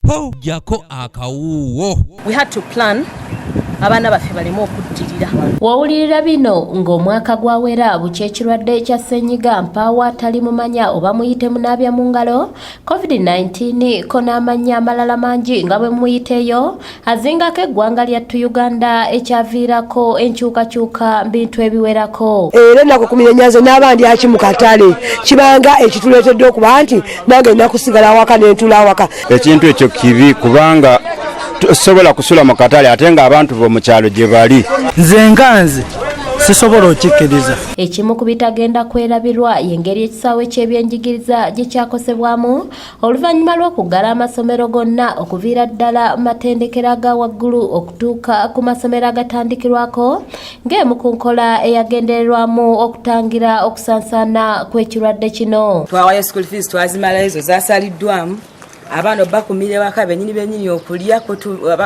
po jako akawuwo. We had to plan abaana baffe balimo okuddirira. Wawulirira bino ng'omwaka gwawera bukyekirwadde kya ssenyiga mpaawa tali mumanya oba muyite munaabya mu ngalo COVID-19 ko n'amanya amalala mangi nga bwe muyiteeyo azingako eggwanga lyattu Uganda ekyaviirako enkyukakyuka bintu ebiwerako. Era ennaku 14 n'abandi aki mu katale kibanga ekituleetedde okuba nti nange nina kusigala awaka n'entula awaka. Ekintu ekyo kibi kubanga sobola kusula mu katale ate nga abantu bo mu kyalo gye bali. Nze nganze sisobola okikkiriza. Ekimu ku bitagenda kwerabirwa y'engeri ekisaawe ky'ebyenjigiriza gye kyakosebwamu oluvanyuma lw'okuggala amasomero gonna okuviira ddala matendekero aga waggulu okutuuka ku masomero agatandikirwako ng'emu ku nkola eyagendererwamu okutangira okusansaana kw'ekirwadde kino. Twawayo school fees twazimala ezo zaasaliddwamu. Abaana bakumire waka benyini okulya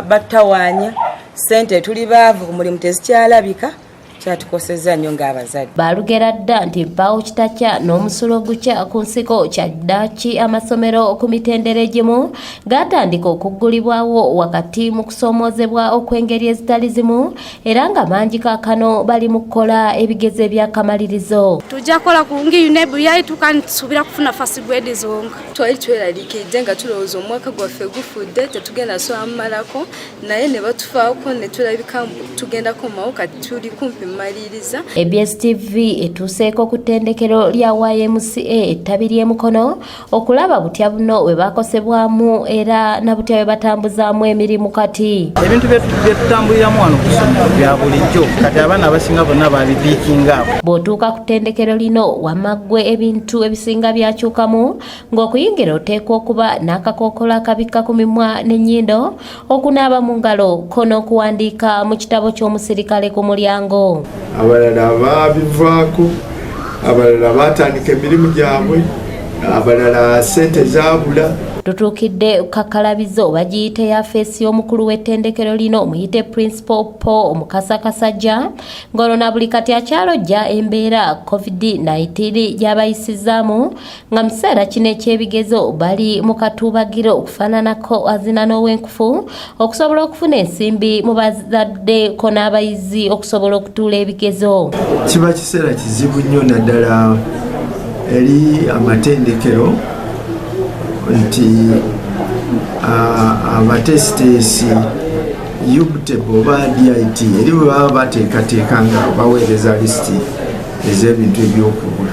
batawaanya sente tuli baavu ku mulimu tezikyalabika kyatukosezza nnyo ng'abazadde. Balugera dda nti mpaawo kitakya n'omusulo gukya ku nsiko kyaddaki amasomero ku mitendera egimu gatandika okuggulibwawo wakati mu kusoomoozebwa okw'engeri ezitali zimu era nga mangi kaakano bali mu kukola ebigezo ebyakamalirizo. Tujja kukola kulungi UNEB yali tukansuubira kufuna first grade zonka. Twali tweraliikidde nga tulowooza omwaka gwaffe gufudde tetugenda sobola mumalako naye ne batufaako ne tulabika tugendako mawo kati tuli kumpi maliriza. ABS TV etuuseeko ku ttendekero lya YMCA ettabi ly'e Mukono okulaba butya buno bwe bakosebwamu era na butya bwe batambuzaamu emirimu kati. Ebintu bye tutambuliramu wano ku ssomero bya bulijjo kati abaana abasinga bonna babipiikinga. Bw'otuuka ku ttendekero lino wamaggwe ebintu ebisinga byakyukamu ng'okuyingira oteekwa okuba n'akakookolo akabikka ku mimwa n'ennyindo okunaaba mu ngalo ko n'okuwandiika mu kitabo ky'omusirikale ku mulyango. Abalala babivaako, abalala batandika emirimu gyabwe, abalala sente zaabula. Tutuukidde kakalabizo bagiyite ya feesi y'omukulu w'ettendekero lino muyite Principal Paul Omukasa Kasajja ng'olwo na buli kati akyalojja embeera COVID-19 gy'abayisizaamu nga mu kiseera kino eky'ebigezo bali mu katuubagiro okufaananako azina n'ow'enkufu okusobola okufuna ensimbi mu bazadde ko n'abayizi okusobola okutuula ebigezo. Kiba kiseera kizibu nnyo naddala eri amatendekero nti abatesitesi UBTEB oba DIT eri bwe baba bateekateeka nga baweereza lisiti ez'ebintu ebyokugula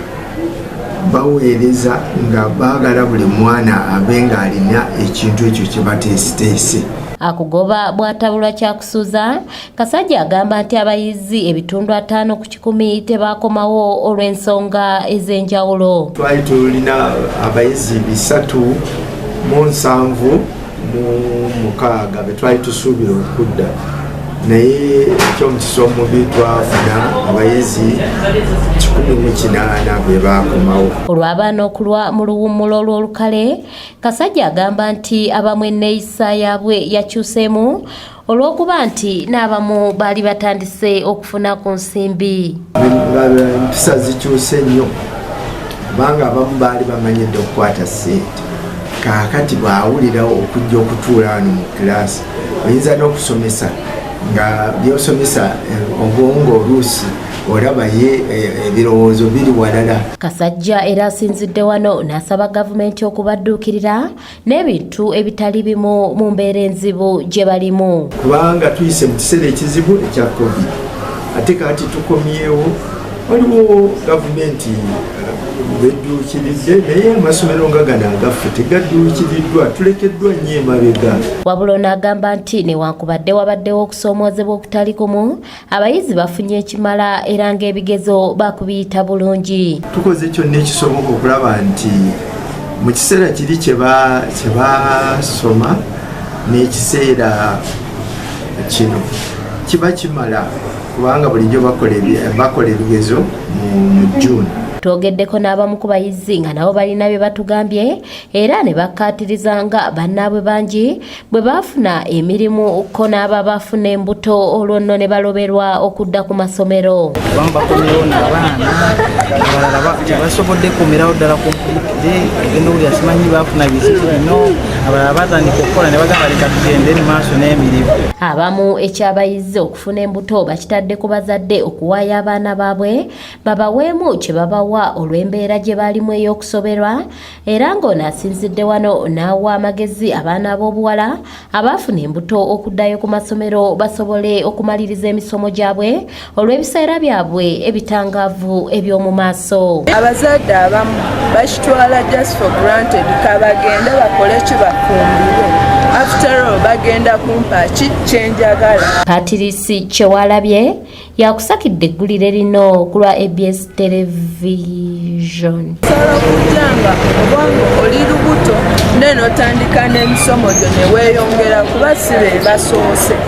baweereza nga baagala buli mwana abe ng'alina ekintu ekyo kye bateesiteese. Akugoba bwatabulwa kyakusuuza Kasajja agamba nti abayizi ebitundu 5 ku 10 tebakomawo olw'ensonga ez'enjawulo. Twali tulina abayizi 376 be twali tusuubira okudda naye ekyomukisa omubi twafuna abayizi 18 be baakomawo. Olw'abaana okulwa mu luwummulo olw'olukale Kasajja agamba nti abamu enneeyisa yaabwe yakyuseemu olw'okuba nti n'abamu baali batandise okufuna ku nsimbi. Empisa zikyuse nnyo kubanga abamu baali bamanyidde okukwata ssente kaakati bw'awulira okujja okutuula wano mu kiraasi oyinza n'okusomesa nga byosomesa obwongo oluusi olaba ye ebirowoozo biri walala. Kasajja era asinzidde wano n'asaba gavumenti okubadduukirira n'ebintu ebitali bimu mu mbeera enzibu gye balimu. Kubanga tuyise mu kiseera ekizibu ekya COVID ate kati tukomyewo waliwo gavumenti bedduukiridde naye amasomero nga gano agaffe tegadduukiriddwa tulekeddwa nnyo emabega. Wabula n'agamba nti newankubadde wabaddewo okusoomoozebwa okutali kumu abayizi bafunye ekimala era ng'ebigezo bakubiyita bulungi. Tukoze kyonna ekisoboka okulaba nti mu kiseera kiri kye basoma n'ekiseera kino kiba kimala kubanga bulijjo bakola ebigezo mu June. Twogeddeko n'abamu ku bayizi nga nabo balina bye batugambye era ne bakkaatiriza nga bannaabwe bangi bwe baafuna emirimu ko n'aba bafuna embuto olwo nno ne baloberwa okudda ku masomero. Abamu bakomyewo n'abaana abalala tebasobodde kumirawo ddala kompyuta egenda owulira simanyi baafuna bizibu bino abalala batandika okukola ne bagamba leka tugende mu maaso n'emirimu. Abamu ekyabayizi okufuna embuto bakitadde ku bazadde okuwaayo abaana baabwe babaweemu kye babawa olw'embeera gye baalimu ey'okusoberwa, era ng'ono asinzidde wano n'awa amagezi abaana b'obuwala abaafuna embuto okuddayo ku masomero basobole okumaliriza emisomo gyabwe olw'ebiseera byabwe ebitangaavu eby'omu maaso. Abazadde abamu bakitwala just for granted kabagenda bakole kibafumbire. After all bagenda kumpa ki kyenjagala. Patrice Kyewalabye yakusakidde eggulire lino ku lwa ABS Television. Sala kujanga obanga oli lubuto neno tandika n'emisomo gyo ne weeyongera kuba sibe basoose.